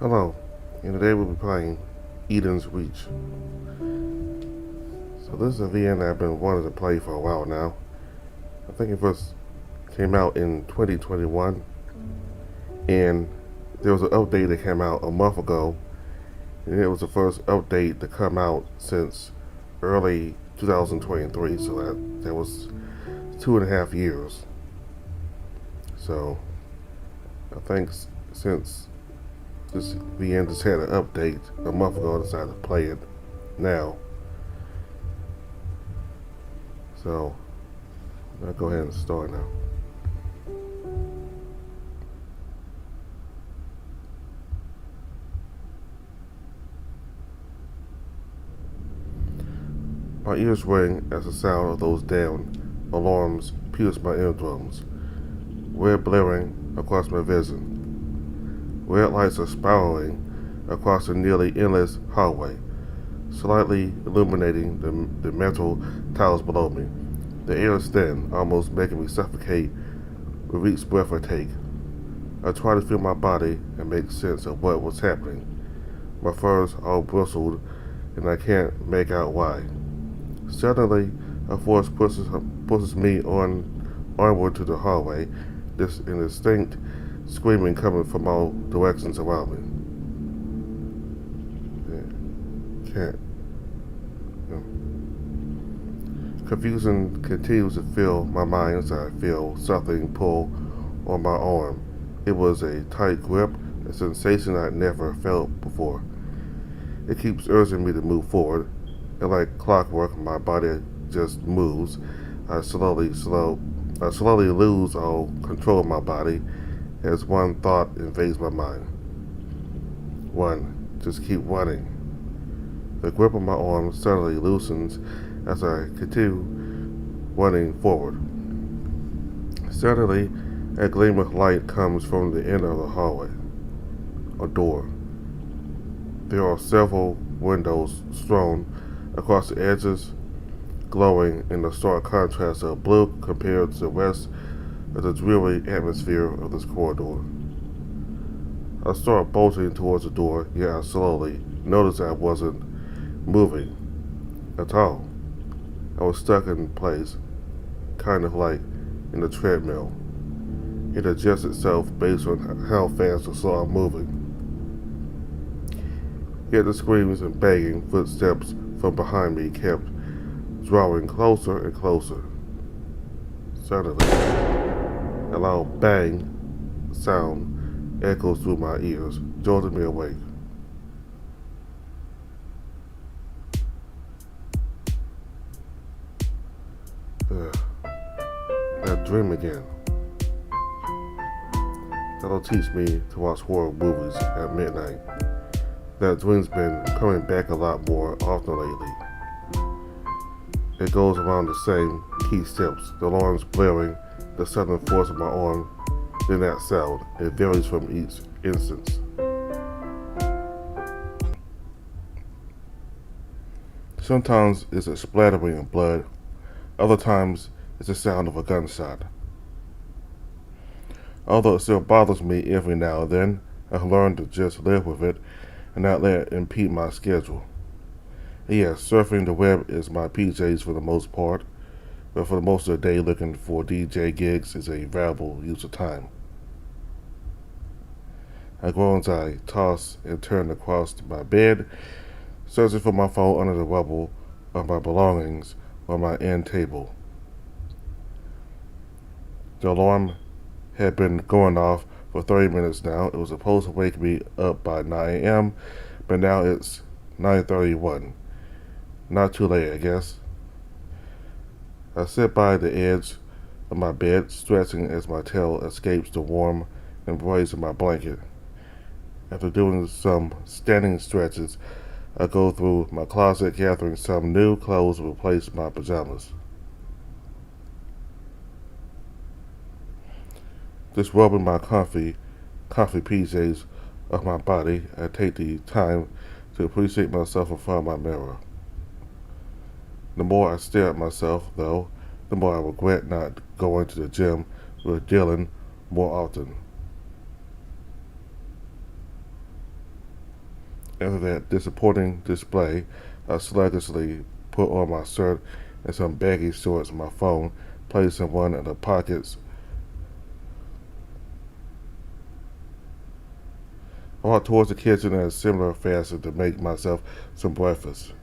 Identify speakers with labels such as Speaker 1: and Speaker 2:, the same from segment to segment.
Speaker 1: Hello, and today we'll be playing Eden's Reach. So this is a VM that I've been wanting to play for a while now. I think it first came out in 2021, and there was an update that came out a month ago, and it was the first update to come out since early 2023, so that was 2.5 years. So I think since this VM just had an update a month ago, I decided to play it now. So I'll go ahead and start now. My ears ring as the sound of those damned alarms pierce my eardrums, red blaring across my vision. Red lights are spiraling across the nearly endless hallway, slightly illuminating the metal tiles below me. The air is thin, almost making me suffocate with each breath I take. I try to feel my body and make sense of what was happening. My fur's all bristled, and I can't make out why. Suddenly, a force pushes me onward to the hallway, this indistinct screaming coming from all directions around me. Can't. Confusion continues to fill my mind as I feel something pull on my arm. It was a tight grip, a sensation I'd never felt before. It keeps urging me to move forward, and like clockwork, my body just moves. I slowly lose all control of my body as one thought invades my mind. Just keep running. The grip of my arm suddenly loosens as I continue running forward. Suddenly, a gleam of light comes from the end of the hallway. A door. There are several windows strewn across the edges, glowing in the stark contrast of blue compared to the rest of the dreary atmosphere of this corridor. I start bolting towards the door, yet I slowly notice I wasn't moving at all. I was stuck in place, kind of like in a treadmill. It adjusts itself based on how fast or slow I'm moving. Yet the screams and banging footsteps from behind me kept drawing closer and closer. Suddenly, a loud bang sound echoes through my ears, jolting me awake. That dream again. That'll teach me to watch horror movies at midnight. That dream's been coming back a lot more often lately. It goes around the same key steps, the alarms blaring, the sudden force of my arm, then that sound. It varies from each instance. Sometimes it's a splattering of blood, other times it's the sound of a gunshot. Although it still bothers me every now and then, I've learned to just live with it and not let it impede my schedule. And yes, surfing the web is my PJs for the most part, but for the most of the day looking for DJ gigs is a valuable use of time. I groan as I toss and turn across my bed, searching for my phone under the rubble of my belongings on my end table. The alarm had been going off for 30 minutes now. It was supposed to wake me up by 9 a.m., but now it's 9:31. Not too late, I guess. I sit by the edge of my bed, stretching as my tail escapes the warm embrace of my blanket. After doing some standing stretches, I go through my closet, gathering some new clothes to replace my pajamas. Just rubbing my comfy PJs off my body, I take the time to appreciate myself in front of my mirror. The more I stare at myself, though, the more I regret not going to the gym with Dylan more often. After that disappointing display, I sluggishly put on my shirt and some baggy shorts and my phone, placing one in the pockets. I walked towards the kitchen in a similar fashion to make myself some breakfast.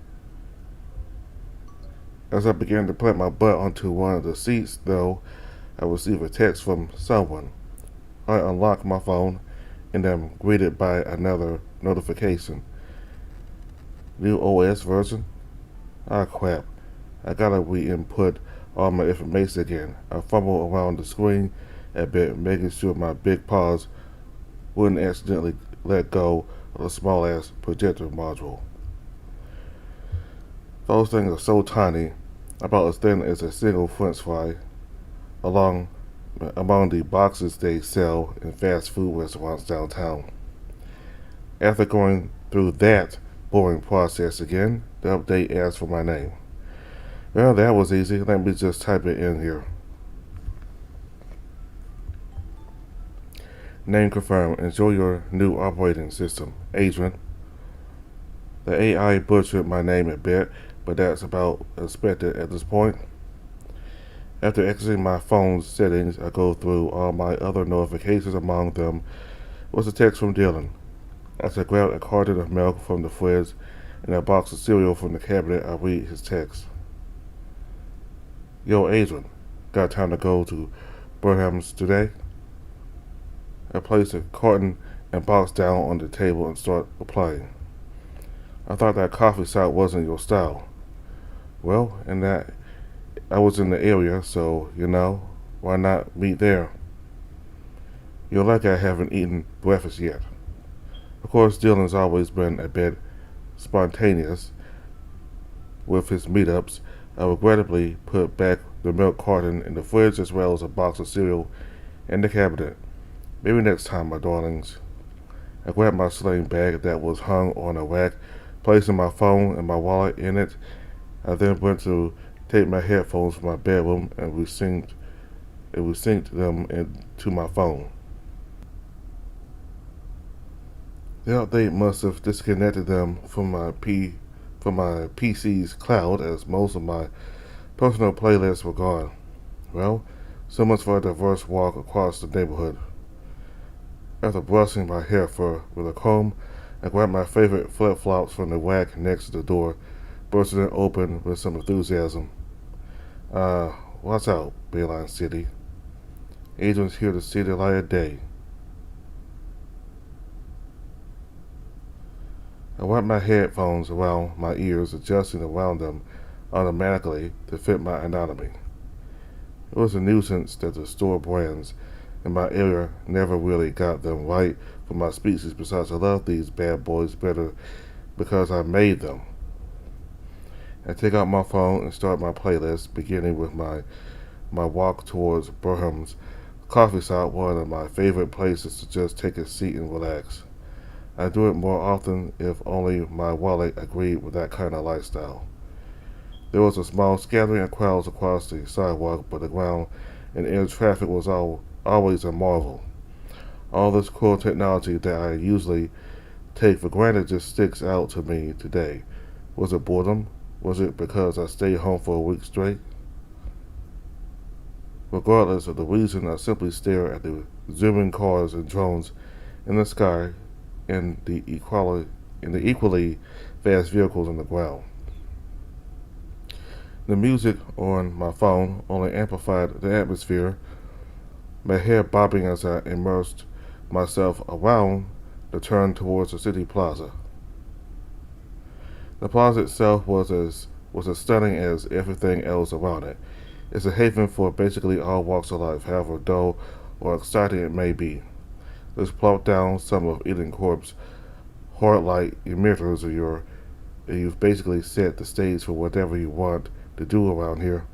Speaker 1: As I began to plant my butt onto one of the seats, though, I received a text from someone. I unlocked my phone and am greeted by another notification. New OS version? Ah, crap. I gotta re-input all my information again. I fumbled around the screen a bit, making sure my big paws wouldn't accidentally let go of the small-ass projector module. Those things are so tiny, about as thin as a single french fry, among the boxes they sell in fast food restaurants downtown. After going through that boring process again, the update asked for my name. Well, that was easy. Let me just type it in here. Name confirmed. Enjoy your new operating system, Adrian. The AI butchered my name a bit, but that's about expected at this point. After exiting my phone's settings, I go through all my other notifications. Among them was a text from Dylan. As I grab a carton of milk from the fridge and a box of cereal from the cabinet, I read his text. Yo, Adrian, got time to go to Burnham's today? I place a carton and box down on the table and start replying. I thought that coffee shop wasn't your style. Well, and that I was in the area, so, why not meet there? You're lucky I haven't eaten breakfast yet. Of course, Dylan's always been a bit spontaneous with his meetups. I regrettably put back the milk carton in the fridge as well as a box of cereal in the cabinet. Maybe next time, my darlings. I grabbed my sling bag that was hung on a rack, placing my phone and my wallet in it. I then went to take my headphones from my bedroom and resynced them into my phone. The update must have disconnected them from my PC's cloud, as most of my personal playlists were gone. Well, so much for a diverse walk across the neighborhood. After brushing my hair fur with a comb, I grabbed my favorite flip-flops from the rack next to the door, bursting it open with some enthusiasm. Watch out, Bayline City. Agents here to see the light of day. I wrapped my headphones around my ears, adjusting around them automatically to fit my anatomy. It was a nuisance that the store brands in my area never really got them right for my species. Besides, I love these bad boys better because I made them. I take out my phone and start my playlist, beginning with my walk towards Burnham's coffee shop, one of my favorite places to just take a seat and relax. I do it more often if only my wallet agreed with that kind of lifestyle. There was a small scattering of crowds across the sidewalk, but the ground and air traffic was always a marvel. All this cool technology that I usually take for granted just sticks out to me today. Was it boredom? Was it because I stayed home for a week straight? Regardless of the reason, I simply stare at the zooming cars and drones in the sky and the equally fast vehicles on the ground. The music on my phone only amplified the atmosphere, my head bobbing as I immersed myself around the turn towards the city plaza. The plaza itself was as stunning as everything else around it. It's a haven for basically all walks of life, however dull or exciting it may be. Let's plop down some of Eden Corp's hard light emitters and you've basically set the stage for whatever you want to do around here.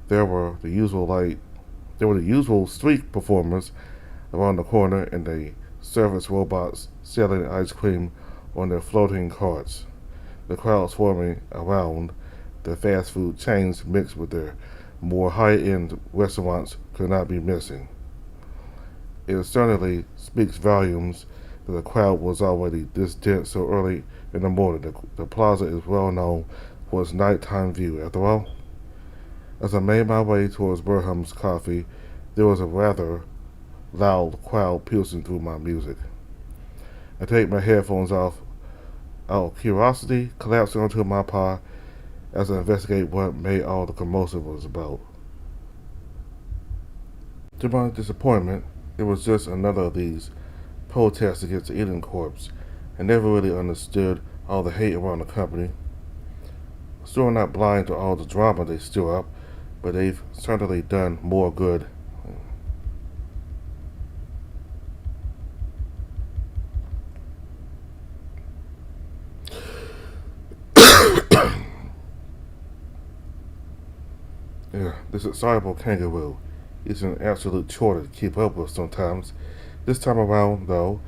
Speaker 1: There were the usual street performers around the corner and the service robots selling ice cream on their floating carts. The crowd swarming around the fast food chains mixed with their more high-end restaurants could not be missing. It certainly speaks volumes that the crowd was already this dense so early in the morning. The plaza is well known for its nighttime view. After all, as I made my way towards Burham's Coffee, there was a rather loud crowd piercing through my music. I take my headphones off out of curiosity, collapsing onto my paw as I investigate what made all the commotion was about. To my disappointment, it was just another of these protests against the Eden Corps. I never really understood all the hate around the company. Still not blind to all the drama they stir up, but they've certainly done more good. Yeah, this excitable kangaroo is an absolute chore to keep up with sometimes. This time around, though,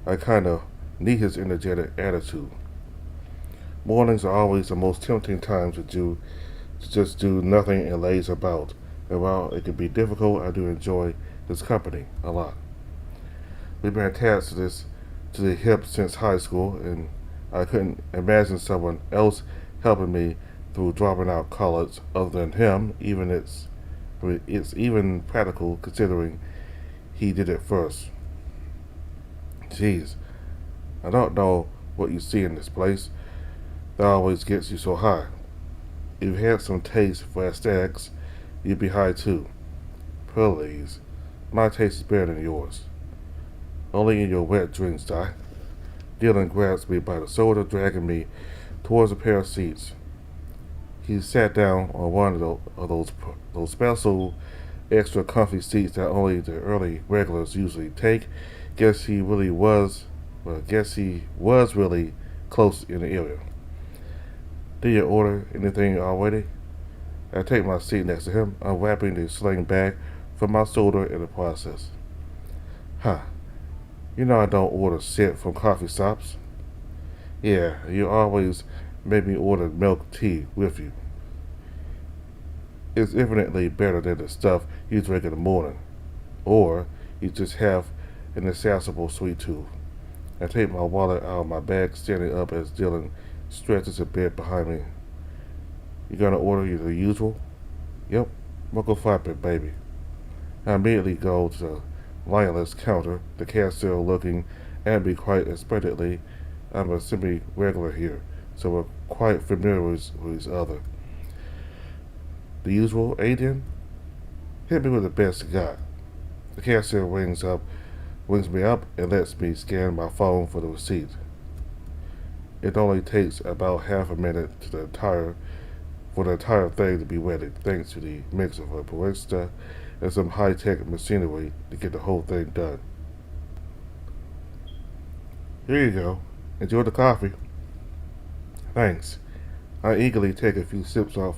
Speaker 1: I kind of need his energetic attitude. Mornings are always the most tempting times to just do nothing and laze about. And while it can be difficult, I do enjoy his company a lot. We've been attached to the hip since high school, and I couldn't imagine someone else helping me through dropping out college other than him. It's even practical considering he did it first. Jeez, I don't know what you see in this place that always gets you so high. If you had some taste for aesthetics, you'd be high too. Please, my taste is better than yours. Only in your wet dreams, Di. Dylan grabs me by the shoulder, dragging me towards a pair of seats. He sat down on one of those special, extra comfy seats that only the early regulars usually take. Guess he was really close in the area. Did you order anything already? I take my seat next to him, unwrapping the sling bag from my shoulder in the process. Huh. You know I don't order shit from coffee shops. Yeah, you always make me order milk tea with you. It's infinitely better than the stuff you drink in the morning. Or you just have an insatiable sweet tooth. I take my wallet out of my bag, standing up as Dylan stretches a bit behind me. You gonna order the usual? Yep, Mocha Frappe, baby. I immediately go to the lionless counter, the cashier looking at me quite expectantly. I'm a semi-regular here, so we're quite familiar with each other. The usual, Aiden? Hit me with the best you got. The cashier rings me up and lets me scan my phone for the receipt. It only takes about half a minute for the entire thing to be ready, thanks to the mix of a barista and some high-tech machinery to get the whole thing done. Here you go. Enjoy the coffee. Thanks. I eagerly take a few sips off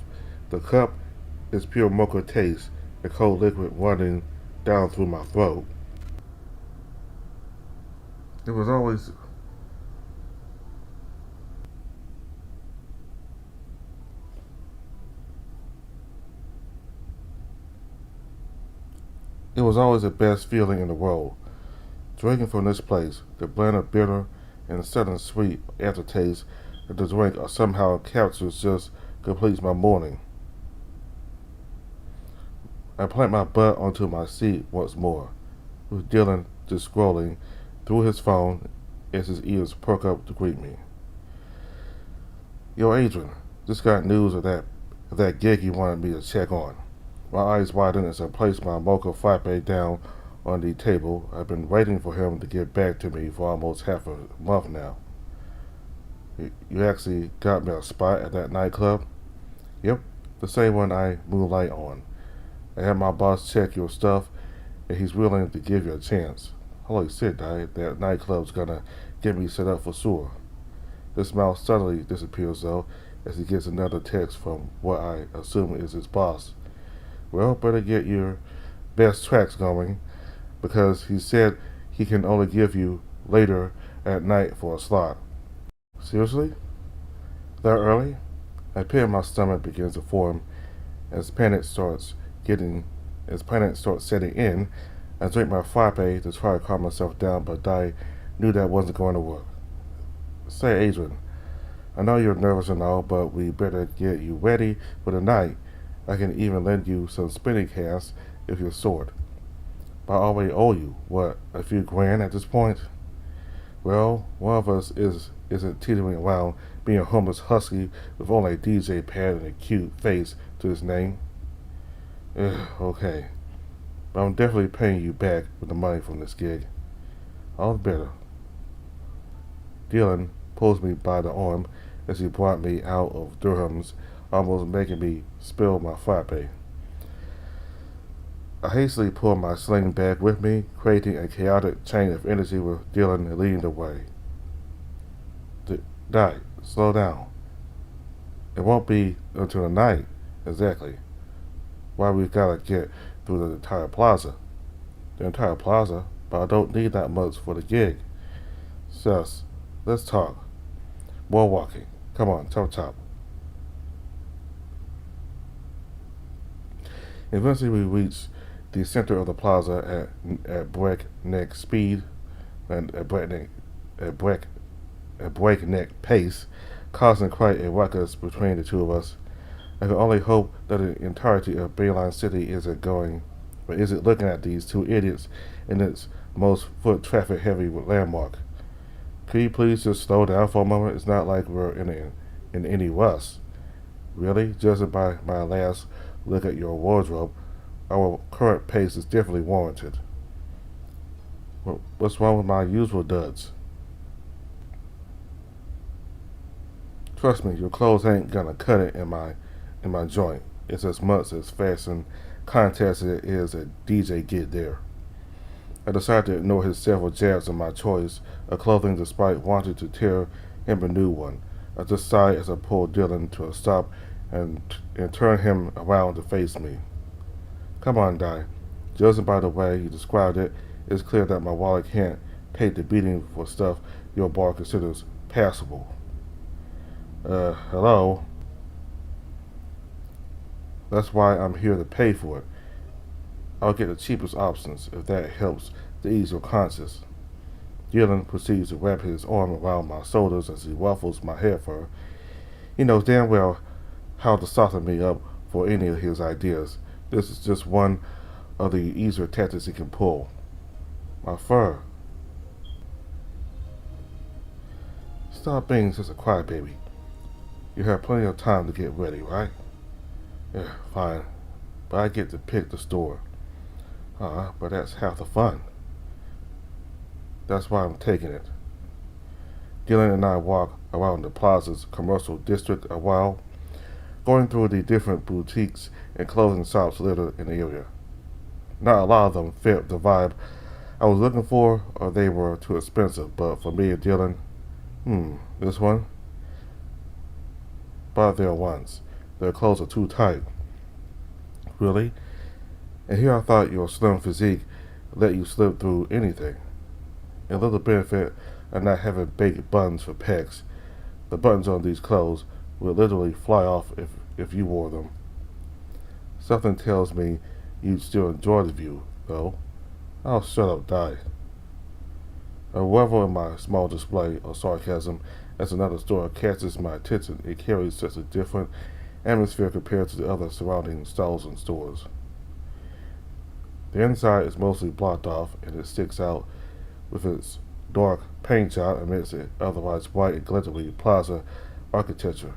Speaker 1: the cup. Its pure mocha taste, the cold liquid running down through my throat. It was always the best feeling in the world. Drinking from this place, the blend of bitter and sudden sweet aftertaste that the drink somehow captures just completes my morning. I plant my butt onto my seat once more, with Dylan just scrolling through his phone as his ears perk up to greet me. Yo, Adrian, just got news of that gig you wanted me to check on. My eyes widen as I place my mocha frappe down on the table. I've been waiting for him to get back to me for almost half a month now. You actually got me a spot at that nightclub? Yep, the same one I moonlight on. I had my boss check your stuff, and he's willing to give you a chance. Holy shit, that nightclub's gonna get me set up for sure. The smile suddenly disappears, though, as he gets another text from what I assume is his boss. Well, better get your best tracks going, because he said he can only give you later at night for a slot. Seriously? That early? A pit in my stomach begins to form as panic starts setting in. I drink my frappe to try to calm myself down, but Di Knew that wasn't going to work. Say, Adrian, I know you're nervous and all, but we better get you ready for the night. I can even lend you some spinning casts if you're short. But I already owe you, what, a few grand at this point? Well, one of us isn't teetering around being a homeless husky with only a DJ pad and a cute face to his name. Okay. But I'm definitely paying you back with the money from this gig. All the better. Dylan pulls me by the arm as he brought me out of dirhams, almost making me spill my frappe. I hastily pull my sling bag with me, creating a chaotic chain of energy with Dylan leading the way. Di, slow down. It won't be until the night, exactly. Why we've got to get through the entire plaza. The entire plaza, but I don't need that much for the gig. Sus, let's talk. More walking. Come on, chop. Eventually we reach the center of the plaza at breakneck speed and at breakneck pace, causing quite a ruckus between the two of us. I can only hope that the entirety of Bayline City isn't looking at these two idiots in its most foot traffic heavy landmark. Could you please just slow down for a moment? It's not like we're in any rush. Really? Judging by my last look at your wardrobe, our current pace is definitely warranted. What's wrong with my usual duds? Trust me, your clothes ain't gonna cut it in my joint. It's as much as fashion contest as it is a DJ get there. I decided to ignore his several jabs at my choice of clothing despite wanting to tear him a new one. I just sighed as I pulled Dylan to a stop and turned him around to face me. Come on, Di. Judging by the way you described it, it's clear that my wallet can't pay the beating for stuff your bar considers passable. Hello? That's why I'm here to pay for it. I'll get the cheapest options if that helps to ease your conscience. Dylan proceeds to wrap his arm around my shoulders as he ruffles my hair fur. He knows damn well how to soften me up for any of his ideas. This is just one of the easier tactics he can pull. My fur. Stop being such a crybaby. You have plenty of time to get ready, right? Yeah, fine. But I get to pick the store. But that's half the fun. That's why I'm taking it. Dylan and I walk around the plaza's commercial district a while, going through the different boutiques and clothing shops littered in the area. Not a lot of them fit the vibe I was looking for, or they were too expensive, but for me and Dylan, this one? But there ones. Their clothes are too tight. Really? And here I thought your slim physique let you slip through anything. A little benefit of not having baked buttons for pecs. The buttons on these clothes would literally fly off if you wore them. Something tells me you'd still enjoy the view, though. I'll shut up, Di. A revel in my small display of sarcasm as another store catches my attention. It carries such a different atmosphere compared to the other surrounding stalls and stores. The inside is mostly blocked off, and it sticks out with its dark paint job amidst the otherwise white and glittery plaza architecture.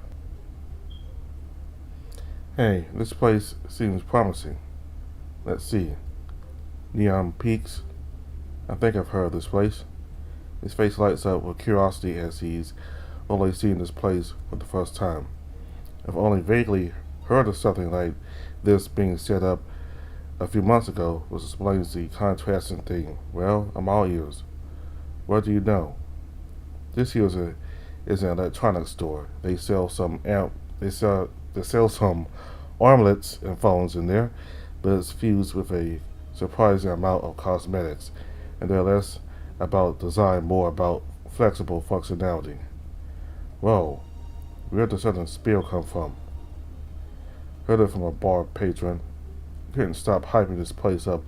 Speaker 1: Hey, this place seems promising. Let's see. Neon Peaks. I think I've heard of this place. His face lights up with curiosity as he's only seen this place for the first time. I've only vaguely heard of something like this being set up a few months ago, which explains the contrasting thing. Well, I'm all ears. What do you know? This here is an electronics store. They sell some armlets and phones in there, but it's fused with a surprising amount of cosmetics, and they're less about design, more about flexible functionality. Whoa, where does Southern Spiel come from? Heard it from a bar patron. Couldn't stop hyping this place up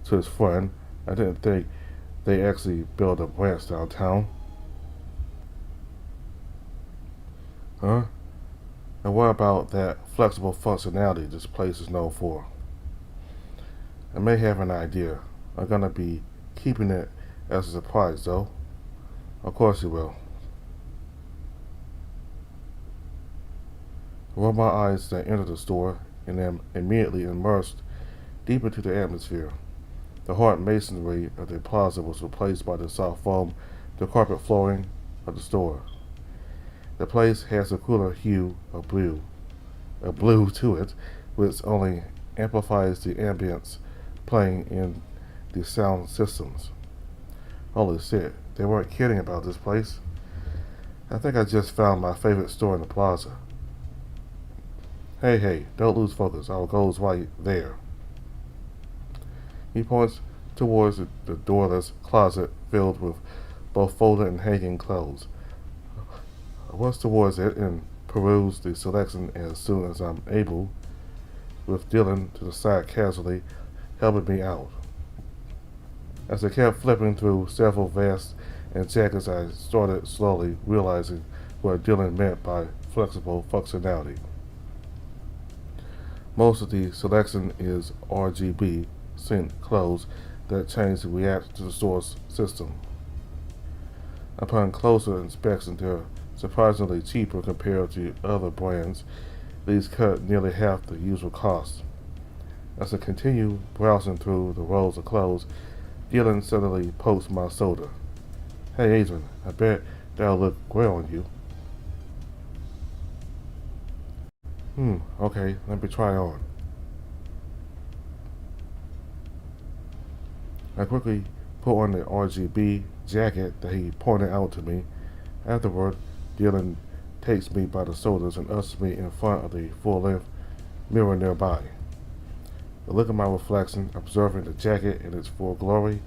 Speaker 1: to his friend. I didn't think they actually build a branch downtown. Huh? And what about that flexible functionality this place is known for? I may have an idea. I'm gonna be keeping it as a surprise, though. Of course you will. I rub my eyes as I enter the store and am immediately immersed deep into the atmosphere. The hard masonry of the plaza was replaced by the soft foam, the carpet flooring of the store. The place has a cooler hue of blue to it, which only amplifies the ambience playing in the sound systems. Holy shit, they weren't kidding about this place. I think I just found my favorite store in the plaza. Hey, don't lose focus. Our goal's right there. He points towards the doorless closet filled with both folded and hanging clothes. I rush towards it and peruse the selection as soon as I'm able, with Dylan to the side casually helping me out. As I kept flipping through several vests and jackets, I started slowly realizing what Dylan meant by flexible functionality. Most of the selection is RGB synced clothes that change to react to the store's system. Upon closer inspection, they're surprisingly cheaper compared to other brands. These cut nearly half the usual cost. As I continue browsing through the rows of clothes, Dylan suddenly pokes my shoulder. Hey Adrian, I bet that'll look great on you. Okay, let me try on. I quickly put on the RGB jacket that he pointed out to me. Afterward, Dylan takes me by the shoulders and ushers me in front of the full-length mirror nearby. I look at my reflection, observing the jacket in its full glory.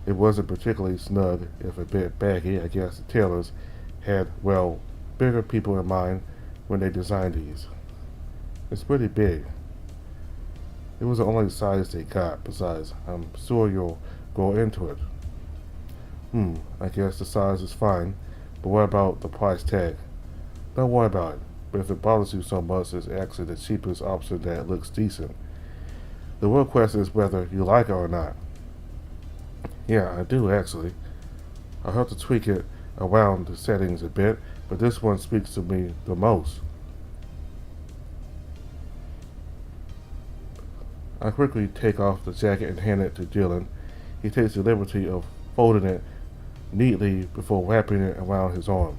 Speaker 1: It wasn't particularly snug, if a bit baggy. I guess the tailors had, well, bigger people in mind when they designed these. It's pretty big. It was the only size they got. Besides, I'm sure you'll grow into it. I guess the size is fine, but what about the price tag? Don't worry about it, but if it bothers you so much, it's actually the cheapest option that looks decent. The real question is whether you like it or not. Yeah, I do actually. I'll have to tweak it around the settings a bit, but this one speaks to me the most. I quickly take off the jacket and hand it to Dylan. He takes the liberty of folding it neatly before wrapping it around his arm.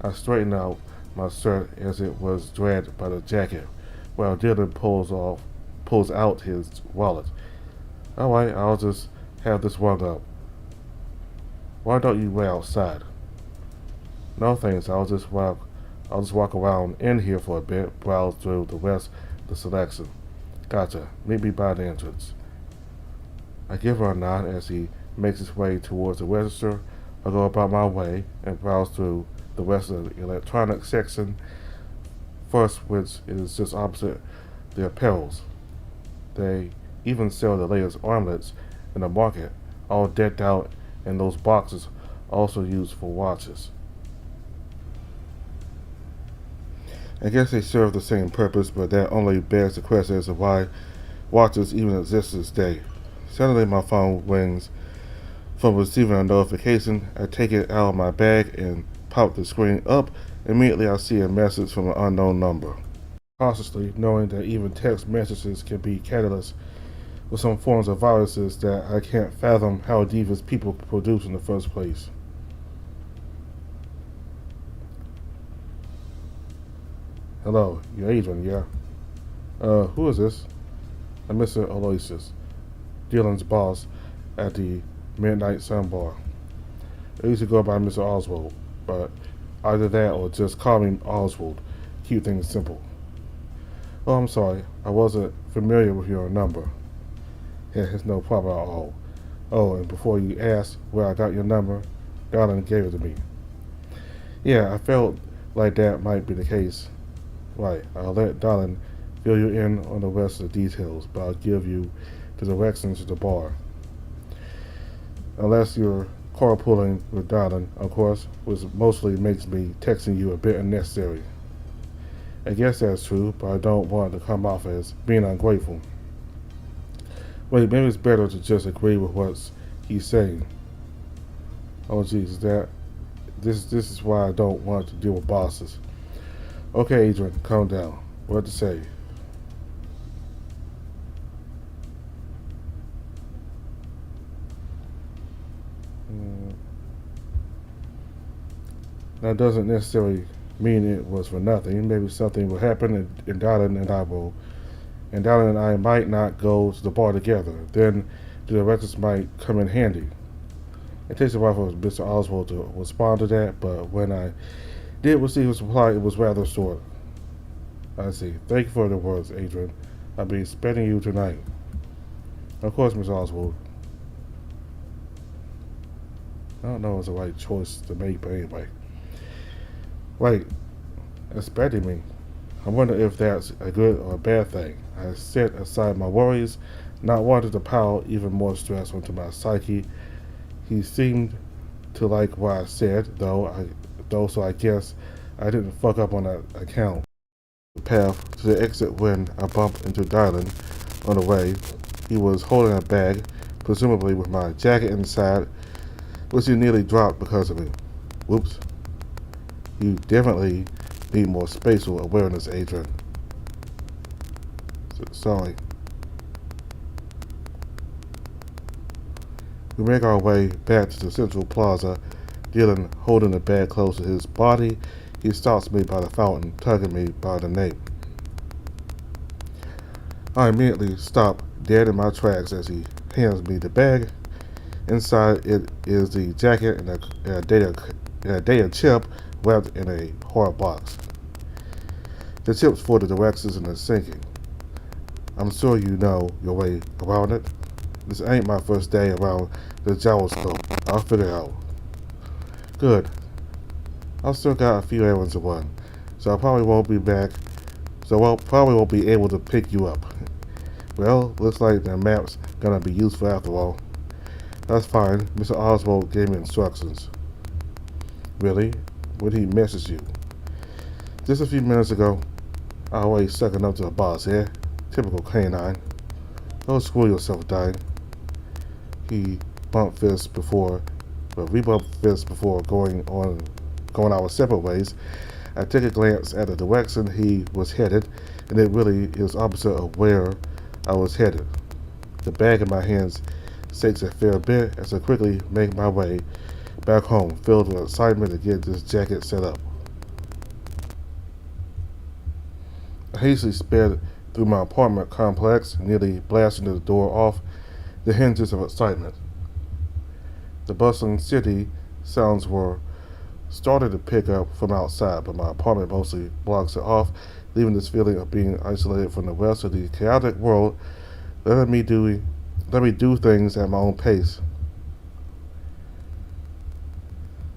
Speaker 1: I straighten out my shirt as it was dragged by the jacket, while Dylan pulls out his wallet. Alright, I'll just have this rung up. Why don't you wait outside? No thanks, I'll just walk around in here for a bit, browse through the rest of the selection. Gotcha. Meet me by the entrance. I give her a nod as he makes his way towards the register. I go about my way and browse through the rest of the electronics section first, which is just opposite the apparels. They even sell the latest armlets in the market, all decked out in those boxes also used for watches. I guess they serve the same purpose, but that only begs the question as to why watches even exist this day. Suddenly my phone rings from receiving a notification. I take it out of my bag and pop the screen up. Immediately I see a message from an unknown number. Cautiously, knowing that even text messages can be catalysts with some forms of viruses that I can't fathom how devious people produce in the first place. Hello, you're Adrian, yeah? Who is this? I'm Mr. Aloysius, Dylan's boss at the Midnight Sun Bar. I used to go by Mr. Oswald, but either that or just call me Oswald. Keep things simple. Oh, I'm sorry, I wasn't familiar with your number. Yeah, it's no problem at all. Oh, and before you ask where I got your number, Darlin gave it to me. Yeah, I felt like that might be the case. Right, I'll let Darlin fill you in on the rest of the details, but I'll give you the directions to the bar. Unless you're carpooling with Darlin, of course, which mostly makes me texting you a bit unnecessary. I guess that's true, but I don't want to come off as being ungrateful. Wait, maybe it's better to just agree with what he's saying. Oh, jeez, this is why I don't want to deal with bosses. Okay, Adrian, calm down. What to say? Mm, that doesn't necessarily mean it was for nothing. Maybe something will happen, and Darlin and I might not go to the bar together. Then the directors might come in handy. It takes a while for Mr. Oswald to respond to that, but when I did receive his reply, it was rather short. I see. Thank you for the words, Adrian. I'll be expecting you tonight. Of course, Miss Oswald. I don't know if it's the right choice to make, but anyway. Wait, expecting me. I wonder if that's a good or a bad thing. I set aside my worries, not wanting to pile even more stress onto my psyche. He seemed to like what I said, so I guess I didn't fuck up on that account. The path to the exit when I bumped into Dylan on the way. He was holding a bag, presumably with my jacket inside, which he nearly dropped because of me. Whoops. You definitely need more spatial awareness, Adrian. Sorry. We make our way back to the central plaza. Dylan holding the bag close to his body. He stops me by the fountain, tugging me by the nape. I immediately stop dead in my tracks as he hands me the bag. Inside it is the jacket and a data chip wrapped in a hard box. The chip's for the directions and the sinking. I'm sure you know your way around it. This ain't my first day around the gyroscope. I'll figure it out. Good. I've still got a few errands to run, so I probably won't be back. So I probably won't be able to pick you up. Well, looks like the map's gonna be useful after all. That's fine. Mr. Oswald gave me instructions. Really? When he messaged you? Just a few minutes ago. I always sucking up to the boss, eh? Typical canine. Don't screw yourself, dying. We bumped fists before going our separate ways. I took a glance at the direction he was headed, and it really is opposite of where I was headed. The bag in my hands shakes a fair bit as I quickly make my way back home, filled with excitement to get this jacket set up. I hastily sped through my apartment complex, nearly blasting the door off the hinges of excitement. The bustling city sounds were started to pick up from outside, but my apartment mostly blocks it off, leaving this feeling of being isolated from the rest of the chaotic world, letting me do things at my own pace.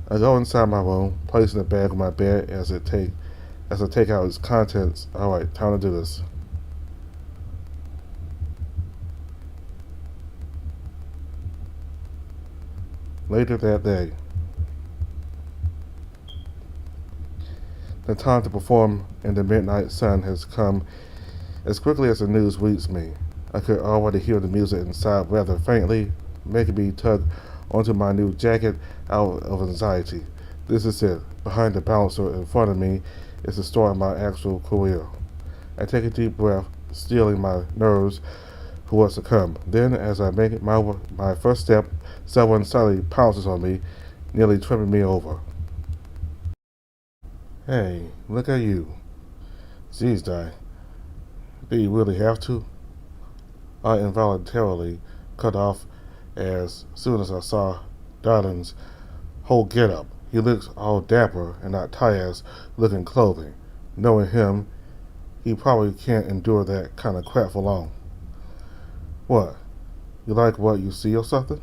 Speaker 1: I go inside my room, placing the bag on my bed as I take out its contents. Alright, time to do this. Later that day. The time to perform in the midnight sun has come as quickly as the news reached me. I could already hear the music inside rather faintly, making me tug onto my new jacket out of anxiety. This is it. Behind the bouncer in front of me is the start of my actual career. I take a deep breath, steeling my nerves for what's to come. Then, as I make my first step, someone suddenly pounces on me, nearly tripping me over. Hey, look at you. Jeez, Di. Do you really have to? I involuntarily cut off as soon as I saw Darlin's whole getup. He looks all dapper and not tie-ass looking clothing. Knowing him, he probably can't endure that kind of crap for long. What? You like what you see or something?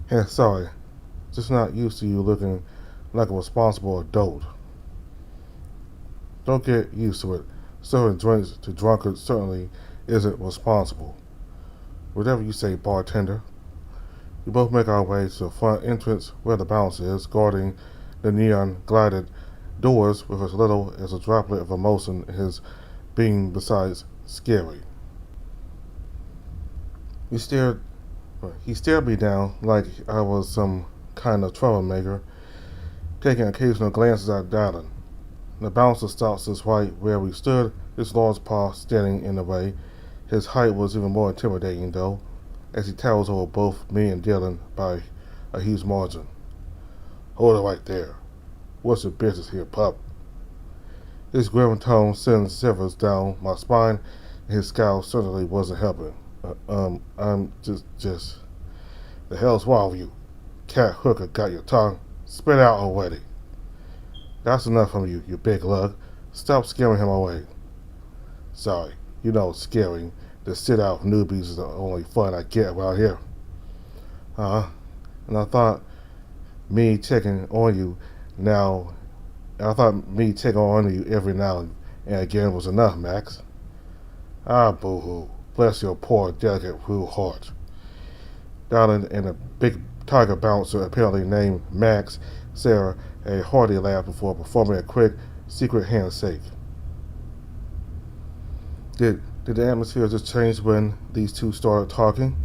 Speaker 1: Hey, sorry. Just not used to you looking like a responsible adult. Don't get used to it. Serving drinks to drunkards certainly isn't responsible. Whatever you say, bartender. We both make our way to the front entrance where the bouncer is, guarding the neon glided doors with as little as a droplet of emotion in his being besides scary. He stared he stared me down like I was some kind of troublemaker, taking occasional glances at Dylan. The bouncer stops us right where we stood, his large paw standing in the way. His height was even more intimidating, though, as he towers over both me and Dylan by a huge margin. Hold it right there. What's your business here, pup? His grim tone sends shivers down my spine, and his scowl certainly wasn't helping. I'm just. The hell's wrong with you? Cat hooker got your tongue. Spit out already. That's enough from you, you big lug. Stop scaring him away. Sorry, you know scaring the sit out newbies is the only fun I get around here. And I thought me checking on you now I thought me checking on you every now and again was enough, Max. Ah, boo-hoo. Bless your poor, delicate, rude heart. Darling and a big tiger bouncer, apparently named Max, Sarah a hearty laugh before performing a quick, secret handshake. Did the atmosphere just change when these two started talking?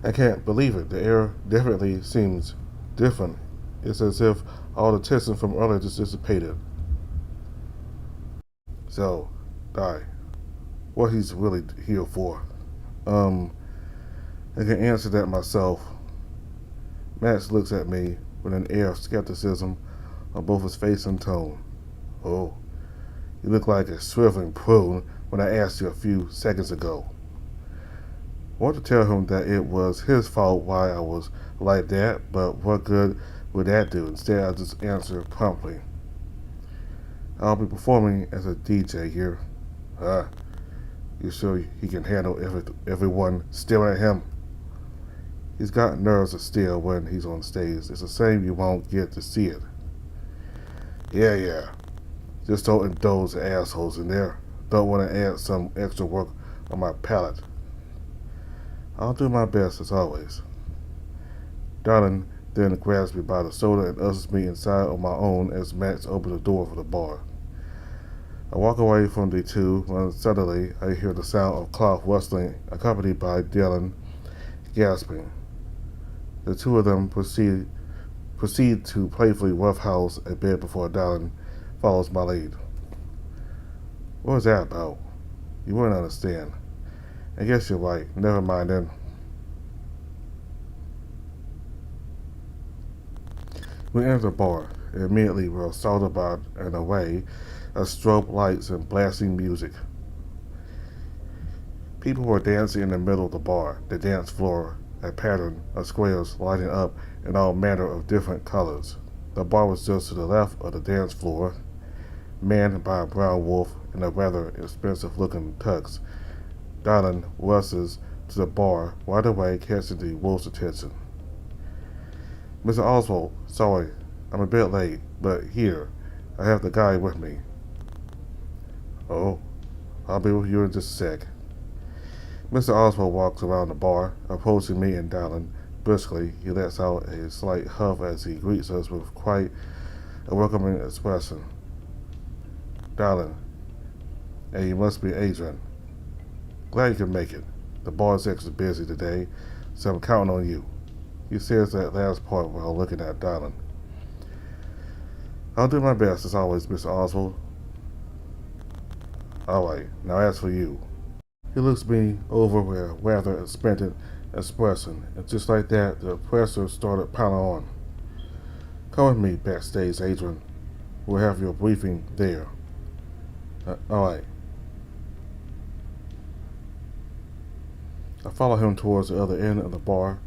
Speaker 1: I can't believe it. The air definitely seems different. It's as if all the tension from earlier just dissipated. So, what he's really here for? I can answer that myself. Max looks at me with an air of skepticism on both his face and tone. Oh, you look like a shriveling prune when I asked you a few seconds ago. I want to tell him that it was his fault why I was like that, but what good would that do? Instead, I just answer promptly. I'll be performing as a DJ here. You sure he can handle everyone staring at him? He's got nerves of steel when he's on stage. It's a shame you won't get to see it. Yeah. Just don't indulge the assholes in there. Don't want to add some extra work on my palate. I'll do my best as always. Darling then grabs me by the shoulder and ushers me inside on my own as Max opens the door for the bar. I walk away from the two when suddenly I hear the sound of cloth rustling accompanied by Dylan gasping. The two of them proceed to playfully roughhouse a bit before Dylan follows my lead. What was that about? You wouldn't understand. I guess you're right. Never mind then. We enter the bar. Immediately we're assaulted by an array of strobe lights and blasting music. People were dancing in the middle of the bar, the dance floor, a pattern of squares lighting up in all manner of different colors. The bar was just to the left of the dance floor, manned by a brown wolf in a rather expensive-looking tux. Dylan rushes to the bar right away, catching the wolf's attention. Mr. Oswald, sorry, I'm a bit late, but here, I have the guy with me. Oh, I'll be with you in just a sec. Mr. Oswald walks around the bar, approaching me and Dylan. Briskly, he lets out a slight huff as he greets us with quite a welcoming expression. Dylan, and you must be Adrian. Glad you can make it. The bar's extra busy today, so I'm counting on you. He says that last part while looking at Dylan. I'll do my best as always, Mr. Oswald. Alright, now as for you. He looks me over with a rather expectant expression, and just like that, the pressure started piling on. Come with me backstage, Adrian. We'll have your briefing there. Alright. I follow him towards the other end of the bar,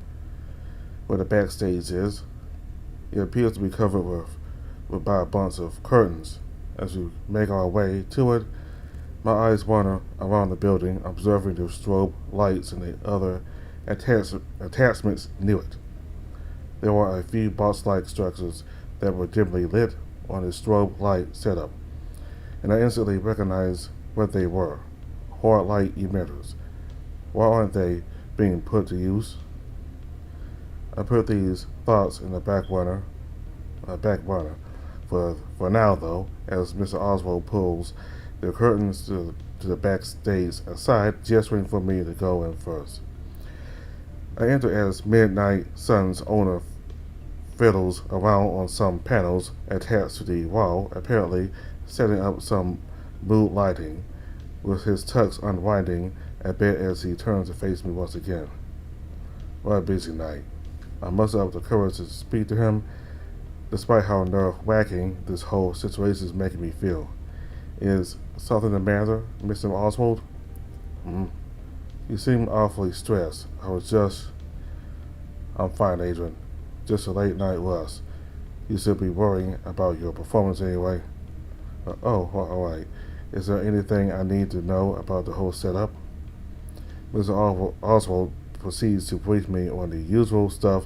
Speaker 1: where the backstage is. It appears to be covered by a bunch of curtains. As we make our way to it, my eyes wander around the building, observing the strobe lights and the other attachments near it. There were a few box-like structures that were dimly lit on the strobe light setup, and I instantly recognized what they were: hard light emitters. Why aren't they being put to use? I put these thoughts in the back burner. For now, though, as Mr. Oswald pulls the curtains to the backstage aside, gesturing for me to go in first. I enter as Midnight Sun's owner fiddles around on some panels attached to the wall, apparently setting up some mood lighting, with his tux unwinding a bit as he turns to face me once again. What a busy night. I muster up the courage to speak to him, despite how nerve-wracking this whole situation is making me feel. Is something the matter, Mr. Oswald? You seem awfully stressed. I'm fine, Adrian. Just a late night rust. You should be worrying about your performance anyway. Alright. Is there anything I need to know about the whole setup? Mr. Oswald proceeds to brief me on the usual stuff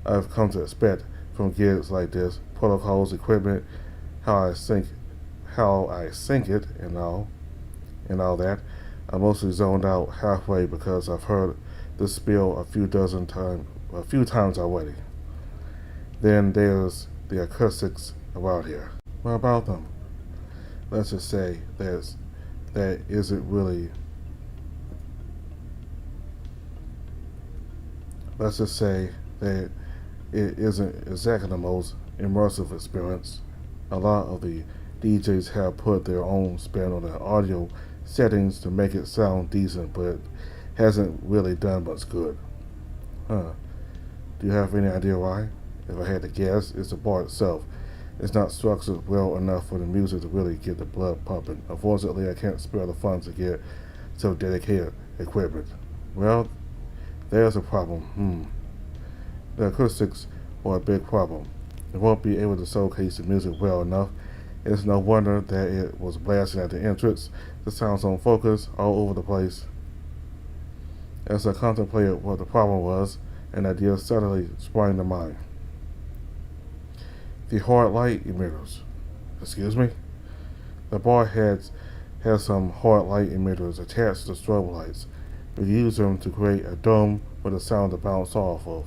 Speaker 1: I've come to expect from gigs like this: protocols, equipment, how I sync it, and all that. I'm mostly zoned out halfway because I've heard this spiel a few times already. Then there's the acoustics around here. What about them? Let's just say that isn't really. Let's just say that it isn't exactly the most immersive experience. A lot of the DJs have put their own spin on the audio settings to make it sound decent, but it hasn't really done much good. Do you have any idea why? If I had to guess, it's the bar itself. It's not structured well enough for the music to really get the blood pumping. Unfortunately, I can't spare the funds to get so dedicated equipment. Well, there's a problem. The acoustics are a big problem. It won't be able to showcase the music well enough. It's no wonder that it was blasting at the entrance. The sounds on focus all over the place. As I contemplated what the problem was, an idea suddenly sprang to mind. The hard light emitters. Excuse me? The bar has some hard light emitters attached to strobe lights. We use them to create a dome for the sound to bounce off of.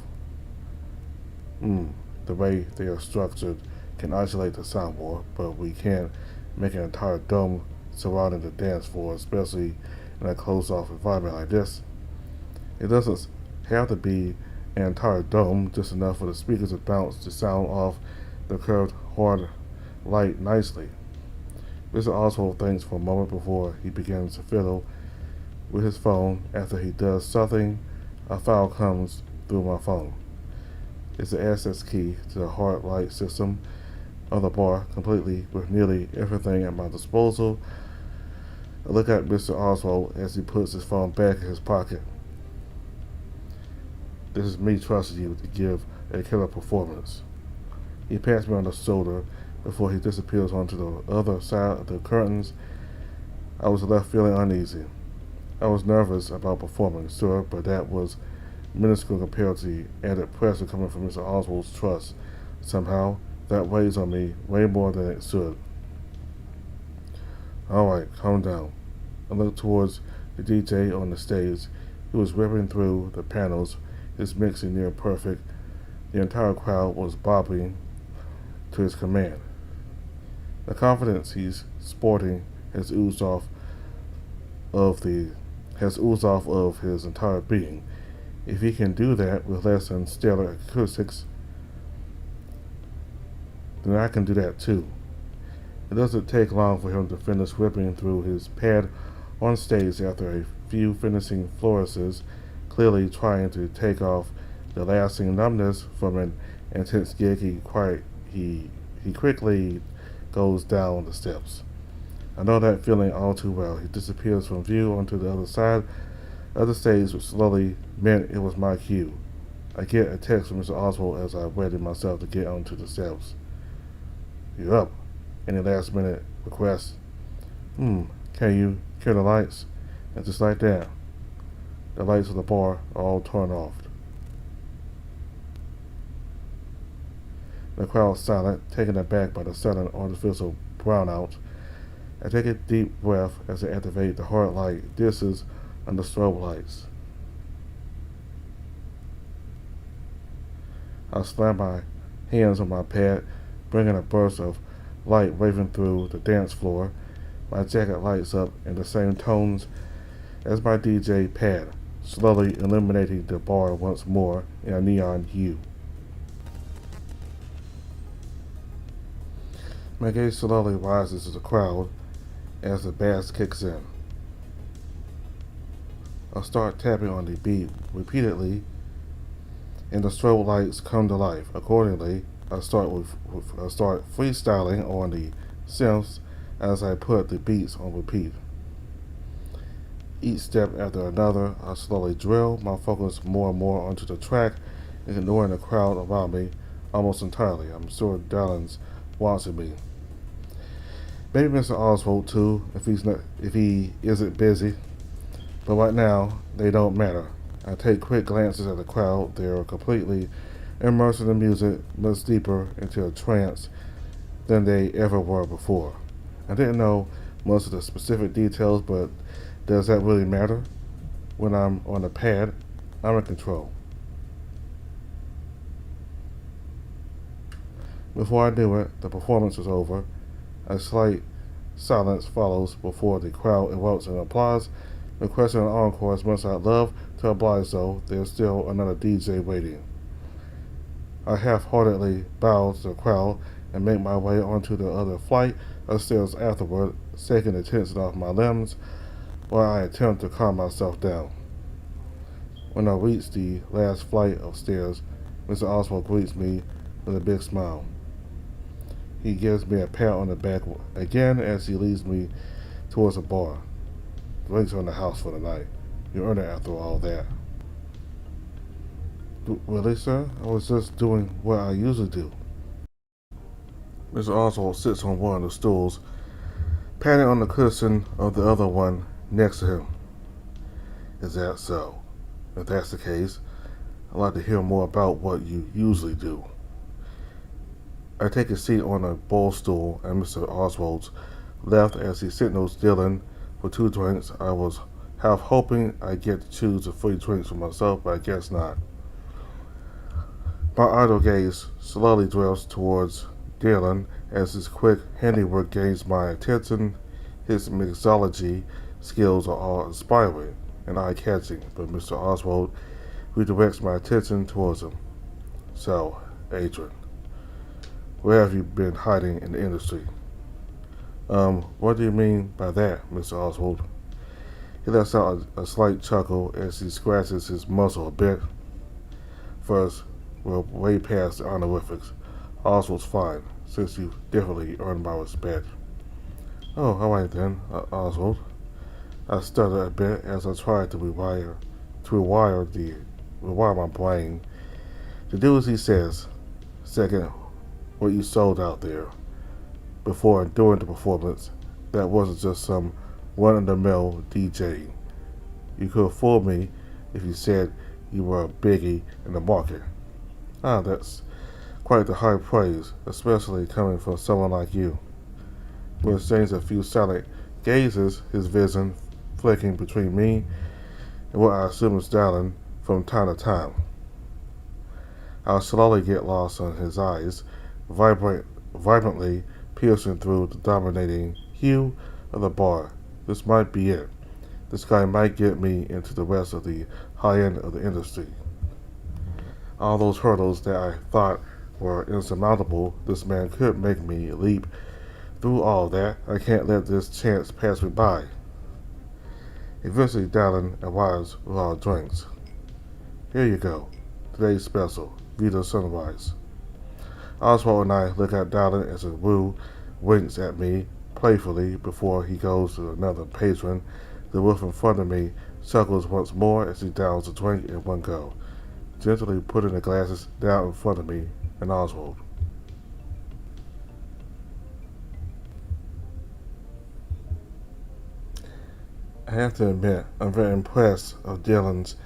Speaker 1: The way they are structured can isolate the soundboard, but we can't make an entire dome surrounding the dance floor, especially in a closed-off environment like this. It doesn't have to be an entire dome, just enough for the speakers to bounce the sound off the curved hard light nicely. Mr. Oswald thinks for a moment before he begins to fiddle with his phone. After he does something, a file comes through my phone. It's the access key to the hard light system of the bar, completely with nearly everything at my disposal. I look at Mr. Oswald as he puts his phone back in his pocket. This is me trusting you to give a killer performance. He pats me on the shoulder before he disappears onto the other side of the curtains. I was left feeling uneasy. I was nervous about performing, sure, but that was minuscule compared to the added pressure coming from Mr. Oswald's trust. Somehow, that weighs on me way more than it should. Alright, calm down. I looked towards the DJ on the stage. He was ripping through the panels, his mixing near perfect. The entire crowd was bobbing to his command. The confidence he's sporting has oozed off of his entire being. If he can do that with less than stellar acoustics, then I can do that too. It doesn't take long for him to finish ripping through his pad on stage after a few finishing flourishes, clearly trying to take off the lasting numbness from an intense gig. He quickly goes down the steps. I know that feeling all too well. He disappears from view onto the other side of the stage, which slowly meant it was my cue. I get a text from Mr. Oswald as I ready myself to get onto the steps. You're up. Any last minute requests? Can you kill the lights? And just like that, the lights of the bar are all turned off. The crowd silent, taken aback by the sudden artificial brownout. I take a deep breath as I activate the hard light dishes on the strobe lights. I slam my hands on my pad, bringing a burst of light waving through the dance floor. My jacket lights up in the same tones as my DJ pad, slowly illuminating the bar once more in a neon hue. My gaze slowly rises to the crowd as the bass kicks in. I start tapping on the beat repeatedly, and the strobe lights come to life. Accordingly, I start freestyling on the synths as I put the beats on repeat. Each step after another, I slowly drill my focus more and more onto the track, ignoring the crowd around me almost entirely. I'm sure Dallin's watching me. Maybe Mr. Oswald too, if he isn't busy. But right now, they don't matter. I take quick glances at the crowd. They are completely immersed in the music, much deeper into a trance than they ever were before. I didn't know most of the specific details, but does that really matter? When I'm on the pad, I'm in control. Before I knew it, the performance was over. A slight silence follows before the crowd erupts in applause, requesting an encore. As much as I'd love to oblige, though, there's still another DJ waiting. I half-heartedly bow to the crowd and make my way onto the other flight of stairs afterward, shaking the tension off my limbs while I attempt to calm myself down. When I reach the last flight of stairs, Mr. Oswald greets me with a big smile. He gives me a pat on the back again as he leads me towards the bar. Drinks are in the house for the night. You earn it after all that. Really, sir? I was just doing what I usually do. Mr. Oswald sits on one of the stools, patting on the cushion of the other one next to him. Is that so? If that's the case, I'd like to hear more about what you usually do. I take a seat on a bowl stool at Mr. Oswald's left as he signals Dylan for 2 drinks. I was half hoping I'd get to choose the free drinks for myself, but I guess not. My idle gaze slowly drifts towards Dylan as his quick handiwork gains my attention. His mixology skills are awe-inspiring and eye-catching, but Mr. Oswald redirects my attention towards him. So, Adrian, where have you been hiding in the industry? What do you mean by that, Mr. Oswald? He lets out a slight chuckle as he scratches his muzzle a bit. First, we're way past the honorifics. Oswald's fine, since you've definitely earned my respect. Oh, alright then, Oswald. I stutter a bit as I try to rewire my brain. To do as he says. Second, what you sold out there. Before and during the performance, that wasn't just some run-of-the-mill DJ. You could have fooled me if you said you were a biggie in the market. That's quite the high praise, especially coming from someone like you. We exchanged a few silent gazes, his vision flicking between me and what I assume is Dallin from time to time. I'll slowly get lost on his eyes, vibrantly piercing through the dominating hue of the bar. This might be it. This guy might get me into the rest of the high end of the industry. All those hurdles that I thought were insurmountable, this man could make me leap through all that. I can't let this chance pass me by. Eventually, Dallin arrives with our drinks. Here you go. Today's special, Vita Sunrise. Oswald and I look at Dallin as a Wu winks at me playfully before he goes to another patron. The wolf in front of me chuckles once more as he downs a drink in one go, gently putting the glasses down in front of me and Oswald. I have to admit, I'm very impressed of Dylan's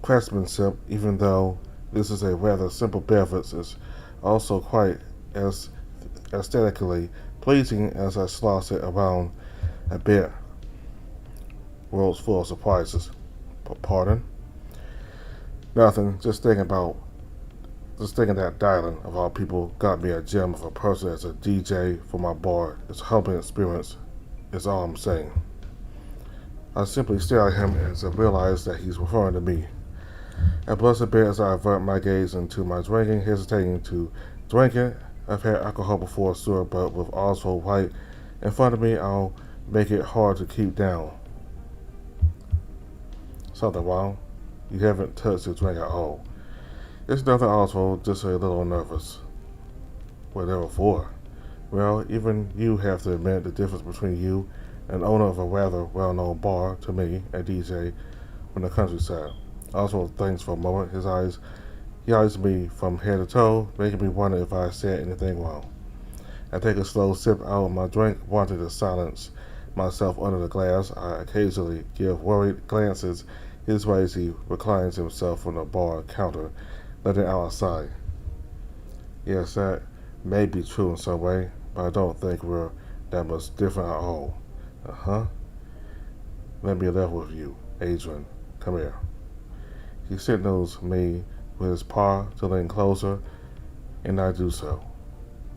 Speaker 1: craftsmanship, even though this is a rather simple beverage. It's also quite as aesthetically pleasing as I slosh it around a bit. World's full of surprises. Pardon? Nothing, just thinking about Just thinking that Dylan, of all people, got me a gem of a person as a DJ for my bar is a humbling experience, is all I'm saying. I simply stare at him as I realize that he's referring to me. I blush a bit as I avert my gaze into my drinking, hesitating to drink it. I've had alcohol before, sure, but with Oswald White in front of me, I'll make it hard to keep down. Something wrong? You haven't touched your drink at all. It's nothing, Oswald, just a little nervous. Whatever for? Well, even you have to admit the difference between you, an owner of a rather well-known bar, to me, a DJ from the countryside. Oswald thinks for a moment. He eyes me from head to toe, making me wonder if I said anything wrong. I take a slow sip out of my drink, wanting to silence myself under the glass. I occasionally give worried glances his way as he reclines himself on the bar counter, letting out a sigh. Yes, that may be true in some way, but I don't think we're that much different at all. Uh-huh. Let me level with you. Adrian, come here. He signals me with his paw to lean closer, and I do so.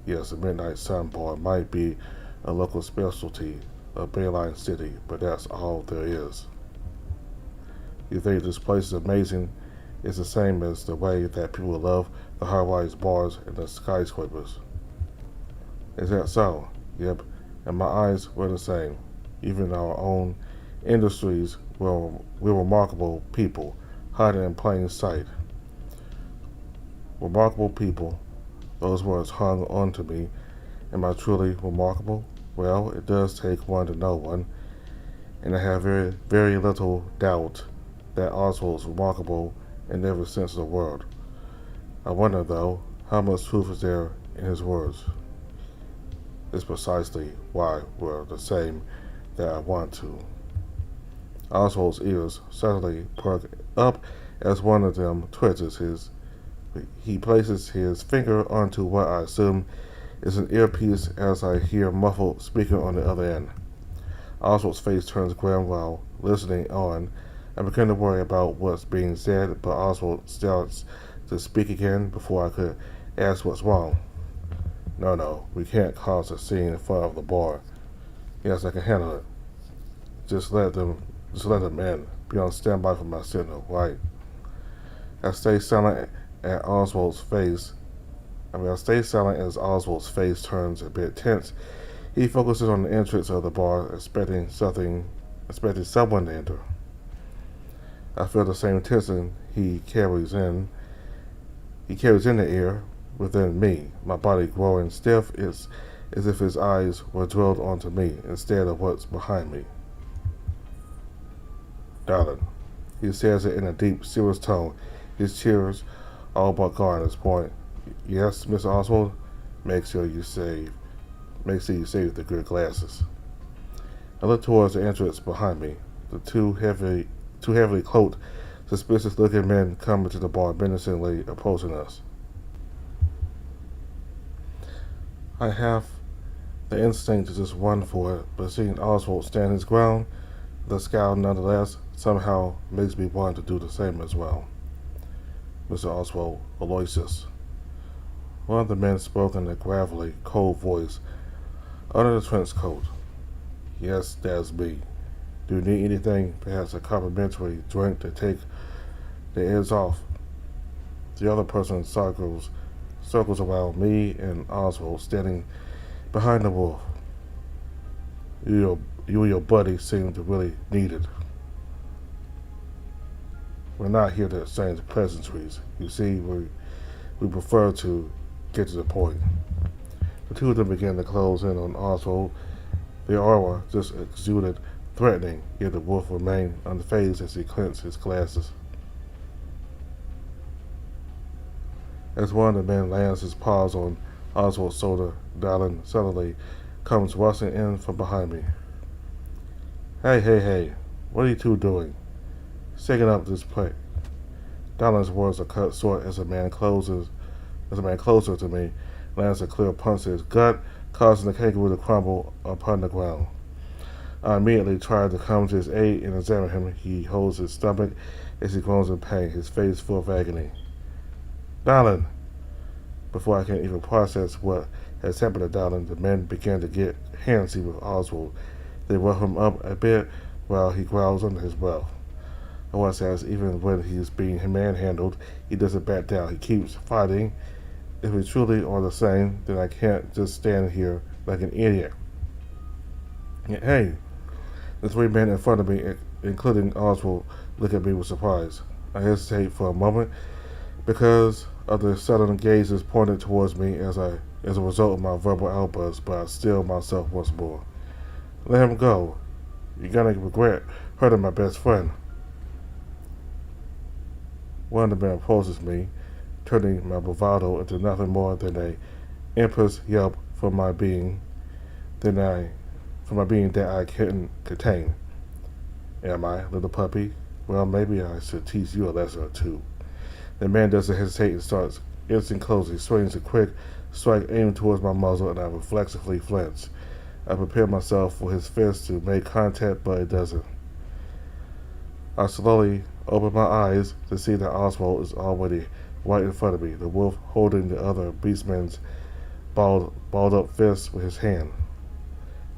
Speaker 1: Yes, the Midnight Sun Bar might be a local specialty of Bayline City, but that's all there is. You think this place is amazing? It's the same as the way that people love the high-rise bars and the skyscrapers. Is that so? Yep, and my eyes were the same. Even our own industries we're remarkable people, hiding in plain sight. Remarkable people, those words hung on to me. Am I truly remarkable? Well, it does take one to know one, and I have very, very little doubt that Oswald's remarkable in every sense of the word. I wonder, though, how much truth is there in his words. It's precisely why we're the same that I want to. Oswald's ears suddenly perk up as one of them twitches. He places his finger onto what I assume is an earpiece as I hear muffled speaking on the other end. Oswald's face turns grim while listening on. I begin to worry about what's being said, but Oswald starts to speak again before I could ask what's wrong. No, we can't cause a scene in front of the bar. Yes, I can handle it. Just let them in. Be on standby for my signal, right? I stay silent as Oswald's face turns a bit tense. He focuses on the entrance of the bar, expecting someone to enter. I feel the same tension he carries in the air within me, my body growing stiff as if his eyes were drilled onto me instead of what's behind me. Darling, he says it in a deep, serious tone, his cheers all but gone at this point. Yes, Mr. Oswald, make sure you save the good glasses. I look towards the entrance behind me. The two heavily cloaked, suspicious-looking men come into the bar, menacingly approaching us. I have the instinct to just run for it, but seeing Oswald stand his ground, the scowl nonetheless, somehow makes me want to do the same as well. Mr. Oswald Aloysius. One of the men spoke in a gravelly, cold voice, under the trench coat. Yes, that's me. Do you need anything? Perhaps a complimentary drink to take the edge off? The other person circles around me and Oswald, standing behind the wolf. You and your buddy seem to really need it. We're not here to exchange pleasantries. You see, we prefer to get to the point. The two of them began to close in on Oswald. Their aura just exuded threatening, yet the wolf remained unfazed as he clenched his glasses. As one of the men lands his paws on Oswald's shoulder, Dylan suddenly comes rushing in from behind me. Hey, what are you two doing? Shaking up this plate. Dylan's words are cut short as a man closer to me lands a clear punch to his gut, causing the kangaroo to crumble upon the ground. I immediately try to come to his aid and examine him. He holds his stomach as he groans in pain, his face full of agony. Dylan, Before I can even process what has happened to Dowling, the men began to get handsy with Oswald. They rough him up a bit while he growls under his breath. Owen says even when he's being manhandled, he doesn't back down. He keeps fighting. If we truly are the same, then I can't just stand here like an idiot. Hey, the three men in front of me, including Oswald, look at me with surprise. I hesitate for a moment because of the sudden gazes pointed towards me as a result of my verbal outbursts, but I still myself once more. Let him go. You're gonna regret hurting my best friend. One of the men approaches me, turning my bravado into nothing more than a impious yelp for my being that I couldn't contain. Am I, little puppy? Well, maybe I should teach you a lesson or two. The man doesn't hesitate and starts instant closing, swings a quick strike aimed towards my muzzle, and I reflexively flinch. I prepare myself for his fist to make contact, but it doesn't. I slowly open my eyes to see that Oswald is already right in front of me, the wolf holding the other beastman's balled up fist with his hand.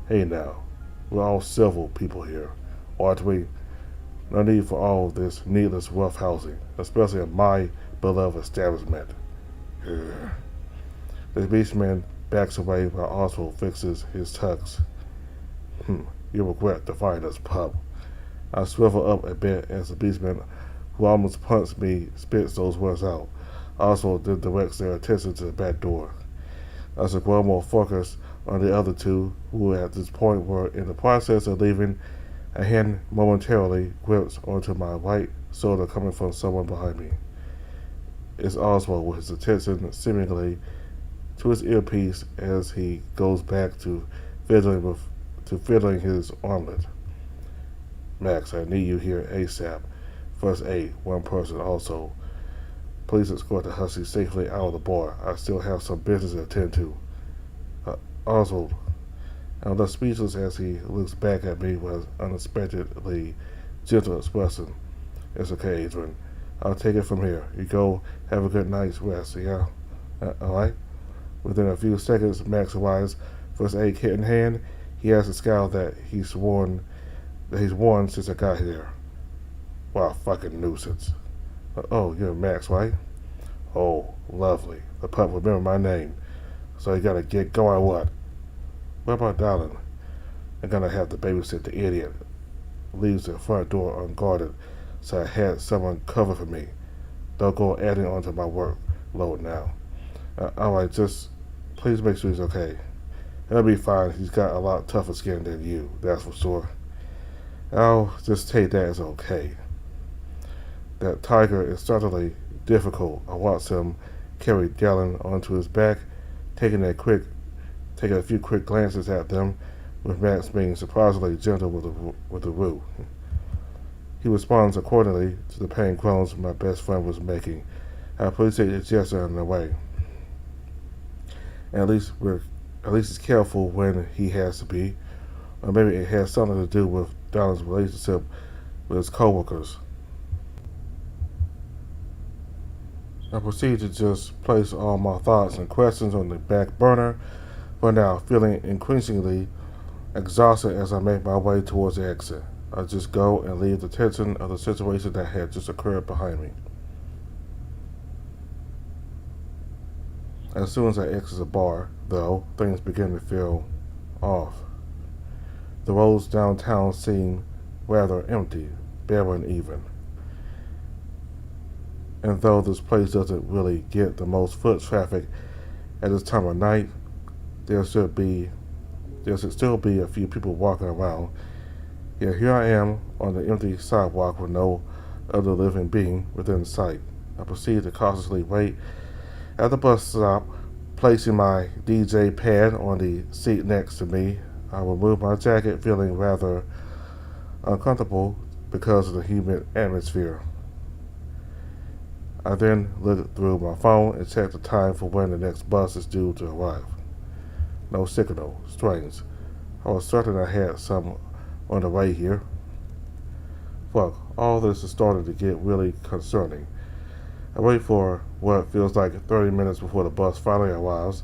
Speaker 1: Hey now, we're all civil people here, aren't we? No need for all this needless roughhousing, especially in my beloved establishment. The beastman backs away while Oswald fixes his tux. You'll regret defying us, pup. I swivel up a bit as the beastman, who almost punched me, spits those words out. Oswald then directs their attention to the back door. As I grow more focused on the other two, who at this point were in the process of leaving, a hand momentarily grips onto my right shoulder coming from someone behind me. It's Oswald with his attention seemingly to his earpiece as he goes back to fiddling his armlet. Max, I need you here ASAP. First aid, one person also. Please escort the hussy safely out of the bar. I still have some business to attend to. Oswald. I'm left speechless as he looks back at me with unexpectedly gentle expression. It's okay, Adrian. I'll take it from here. You go have a good night's rest, yeah? Alright? Within a few seconds, Max arrives, first aid kit in hand. He has a scowl that he's worn since I got here. What a fucking nuisance. Oh, you're Max, right? Oh, lovely. The pup remember my name. So you gotta get going or what? What about Darling? I'm gonna have to babysit the idiot. Leaves the front door unguarded, so I had someone cover for me. Don't go adding onto my workload now. Alright, just please make sure he's okay. He'll be fine. He's got a lot tougher skin than you, that's for sure. I'll just take that as okay. That tiger is certainly difficult. I watched him carry Gallon onto his back, taking a few quick glances at them, with Max being surprisingly gentle with the root. He responds accordingly to the pain groans my best friend was making. I appreciate his gesture in a way. And at least he's careful when he has to be, or maybe it has something to do with Donald's relationship with his coworkers. I proceed to just place all my thoughts and questions on the back burner for now, feeling increasingly exhausted as I make my way towards the exit. I just go and leave the tension of the situation that had just occurred behind me. As soon as I exit the bar, though, things begin to feel off. The roads downtown seem rather empty, barren even. And though this place doesn't really get the most foot traffic at this time of night, there should still be a few people walking around. Yet here I am on the empty sidewalk with no other living being within sight. I proceed to cautiously wait at the bus stop, placing my DJ pad on the seat next to me. I remove my jacket, feeling rather uncomfortable because of the humid atmosphere. I then look through my phone and check the time for when the next bus is due to arrive. No signal. Strange. I was certain I had some on the way here. Fuck, all this is starting to get really concerning. I wait for what feels like 30 minutes before the bus finally arrives,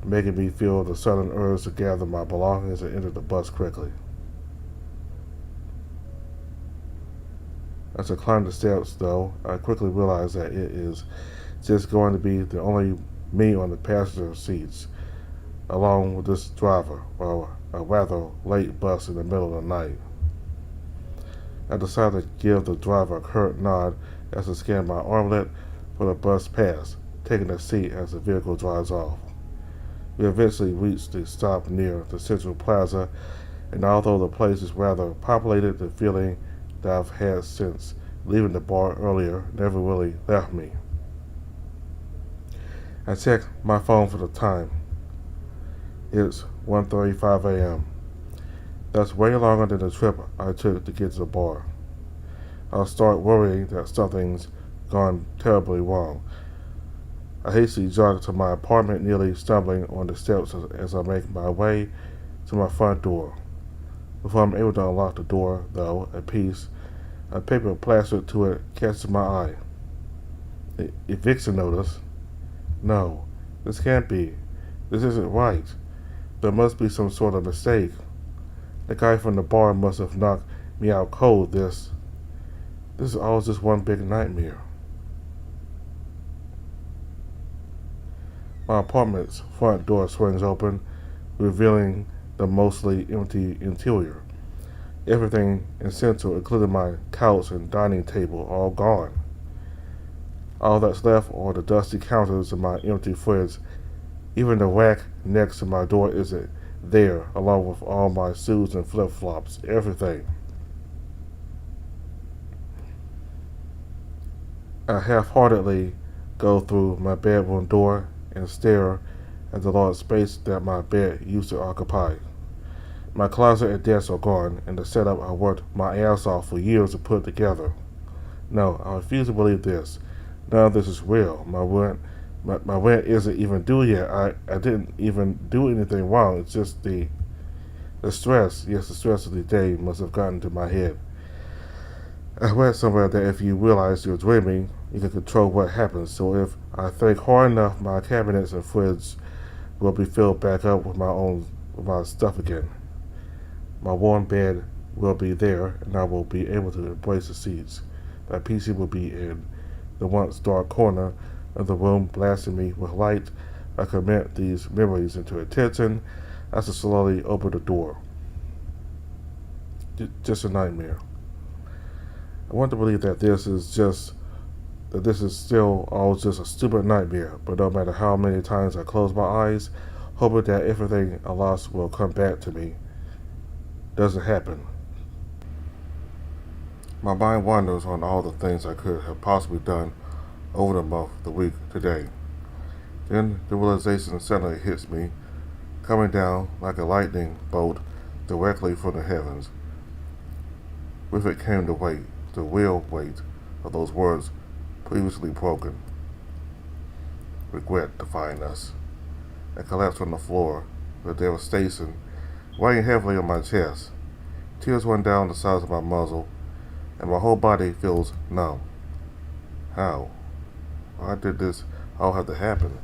Speaker 1: making me feel the sudden urge to gather my belongings and enter the bus quickly. As I climb the steps, though, I quickly realize that it is just going to be the only me on the passenger seats, along with this driver, or a rather late bus in the middle of the night. I decide to give the driver a curt nod as I scan my armlet for the bus pass, taking a seat as the vehicle drives off. We eventually reach the stop near the central plaza, and although the place is rather populated, the feeling that I've had since leaving the bar earlier never really left me. I check my phone for the time. It's 1:35 a.m. That's way longer than the trip I took to get to the bar. I'll start worrying that something's gone terribly wrong. I hastily jog to my apartment, nearly stumbling on the steps as I make my way to my front door. Before I'm able to unlock the door, though, a paper plastered to it catches my eye. Eviction notice? No, this can't be. This isn't right. There must be some sort of mistake. The guy from the bar must have knocked me out cold. This is all just one big nightmare. My apartment's front door swings open, revealing the mostly empty interior. Everything essential, including my couch and dining table, all gone. All that's left are the dusty counters and my empty fridge. Even the rack next to my door isn't there, along with all my shoes and flip-flops, everything. I half-heartedly go through my bedroom door and stare at the large space that my bed used to occupy. My closet and desk are gone, and the setup I worked my ass off for years to put together. No, I refuse to believe this. None of this is real. My rent isn't even due yet. I didn't even do anything wrong. It's just the stress. Yes, the stress of the day must have gotten to my head. I read somewhere that if you realize you're dreaming, you can control what happens. So if I think hard enough, my cabinets and fridge will be filled back up with my stuff again. My warm bed will be there, and I will be able to embrace the seats. My PC will be in the once dark corner of the room, blasting me with light. I commit these memories into attention as I slowly open the door. Just a nightmare. I want to believe that this is still all just a stupid nightmare, but no matter how many times I close my eyes, hoping that everything I lost will come back to me, doesn't happen. My mind wanders on all the things I could have possibly done over the month, the week, today. Then the realization suddenly hits me, coming down like a lightning bolt directly from the heavens. With it came the weight, the real weight of those words previously broken. Regret defined us. I collapsed on the floor, with devastation weighing heavily on my chest. Tears run down the sides of my muzzle, and my whole body feels numb. How? Why did this all have to happen?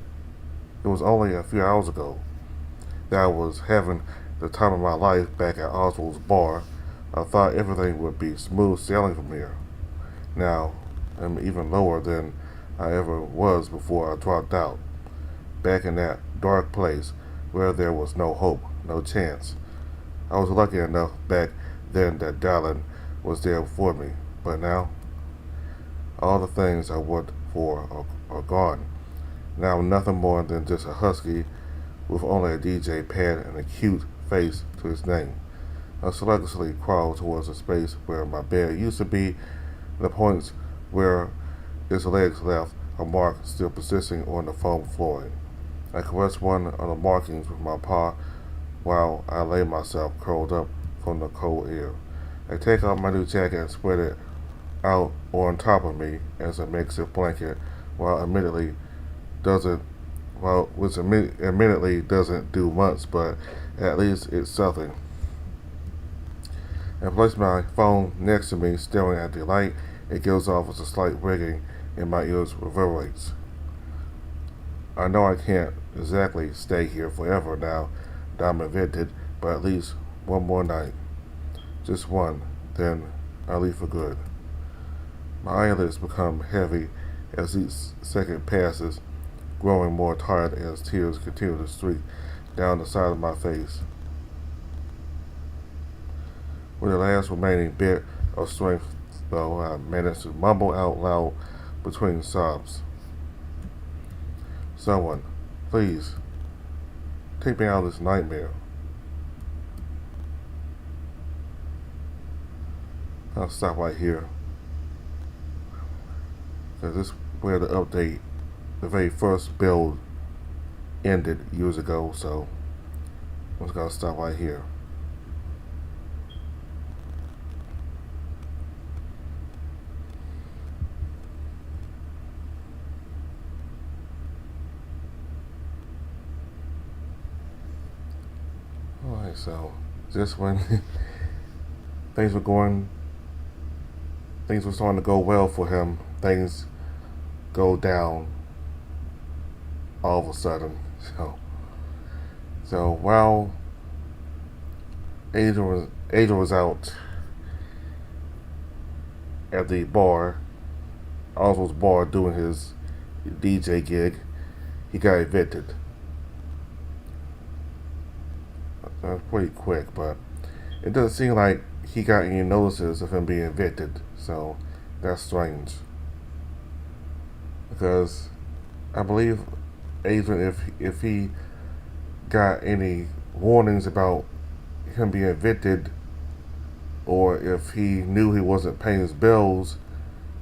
Speaker 1: It was only a few hours ago that I was having the time of my life back at Oswald's bar. I thought everything would be smooth sailing from here. Now, I'm even lower than I ever was before I dropped out, back in that dark place where there was no hope, no chance. I was lucky enough back then that Dylan was there for me, but now, all the things I worked for are gone. Now I'm nothing more than just a husky with only a DJ pad and a cute face to his name. I sluggishly crawl towards the space where my bed used to be, the points where its legs left a mark still persisting on the foam flooring. I caress one of the markings with my paw while I lay myself curled up from the cold air. I take off my new jacket and spread it out on top of me as a makeshift blanket, which admittedly doesn't do much, but at least it's something. I place my phone next to me, staring at the light it gives off with a slight ringing and my ears reverberates. I know I can't exactly stay here forever now that I'm evicted, but at least one more night. Just one, then I leave for good. My eyelids become heavy as each second passes, growing more tired as tears continue to streak down the side of my face. With the last remaining bit of strength, though, I manage to mumble out loud between sobs. Someone, please, take me out of this nightmare. I'll stop right here, because this is where the update, the very first build, ended years ago, so I'm just going to stop right here. Alright, so just when things were starting to go well for him, things go down all of a sudden. So while Adrian was out at the bar, Oswald's bar, doing his DJ gig, he got evicted. That's pretty quick, but it doesn't seem like he got any notices of him being evicted, so that's strange. Because I believe Adrian, if he got any warnings about him being evicted, or if he knew he wasn't paying his bills,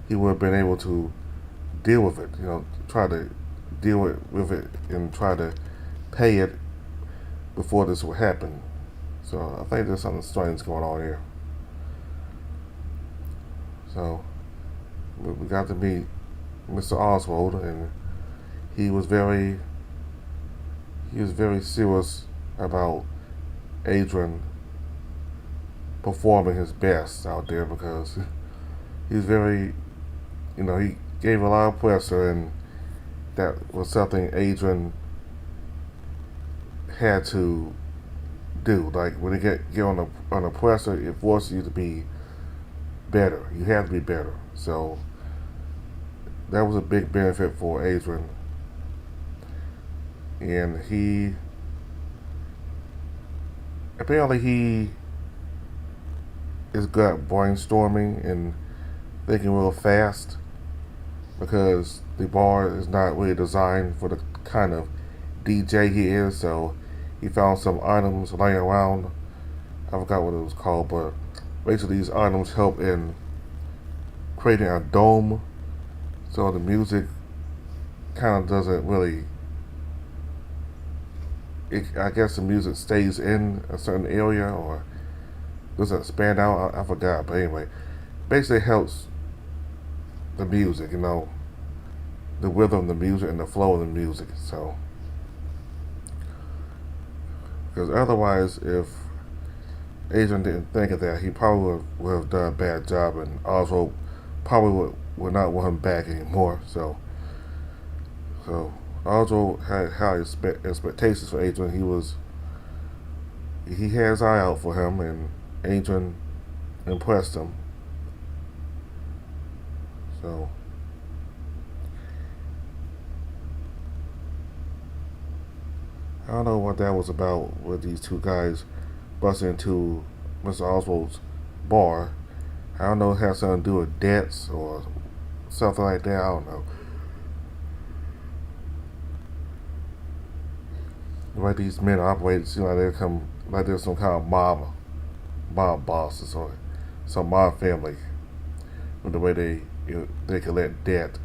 Speaker 1: he would have been able to deal with it. Try to deal with it and try to pay it before this would happen. So I think there's something strange going on here. So we got to meet Mr. Oswald, and he was very serious about Adrian performing his best out there, because he's very, he gave a lot of pressure, and that was something Adrian had to do. Like when you get on a presser, it forces you to be better. You have to be better. So that was a big benefit for Adrian, and he is good at brainstorming and thinking real fast, because the bar is not really designed for the kind of DJ he is. So he found some items laying around. I forgot what it was called, but basically these items help in creating a dome, so the music kind of doesn't really, I guess the music stays in a certain area or doesn't span out. I forgot, but anyway, basically helps the music, the rhythm of the music and the flow of the music. So, because otherwise, if Adrian didn't think of that, he probably would have done a bad job, and Oswald probably would not want him back anymore. So Oswald had high expectations for Adrian. He had his eye out for him, and Adrian impressed him. So I don't know what that was about with these two guys busting into Mr. Oswald's bar. I don't know if it has something to do with debts or something like that. I don't know. The way these men operate, it seems like they're some kind of mob bosses or some mob family. With the way they collect debt,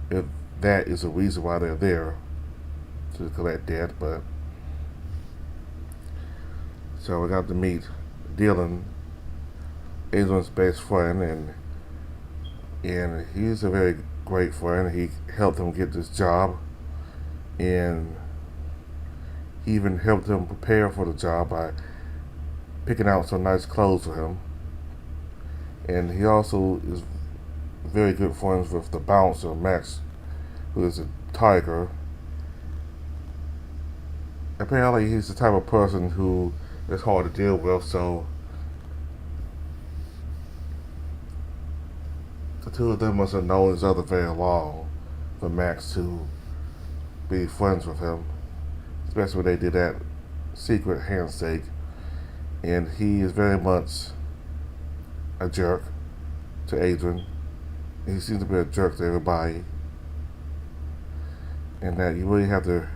Speaker 1: if that is the reason why they're there, to collect debt. But so we got to meet Dylan, Adrian's best friend, and he's a very great friend. He helped him get this job, and he even helped him prepare for the job by picking out some nice clothes for him. And he also is very good friends with the bouncer, Max, who is a tiger. Apparently, he's the type of person who is hard to deal with, so the two of them must have known each other very long for Max to be friends with him, especially when they did that secret handshake. And he is very much a jerk to Adrian. He seems to be a jerk to everybody, and that you really have to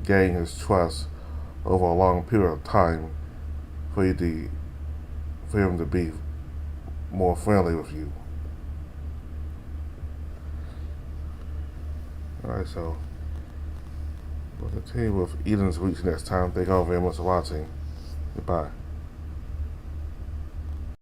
Speaker 1: gain his trust over a long period of time for him to be more friendly with you. Alright, so we'll continue with Eden's Reach next time. Thank you all very much for watching. Goodbye.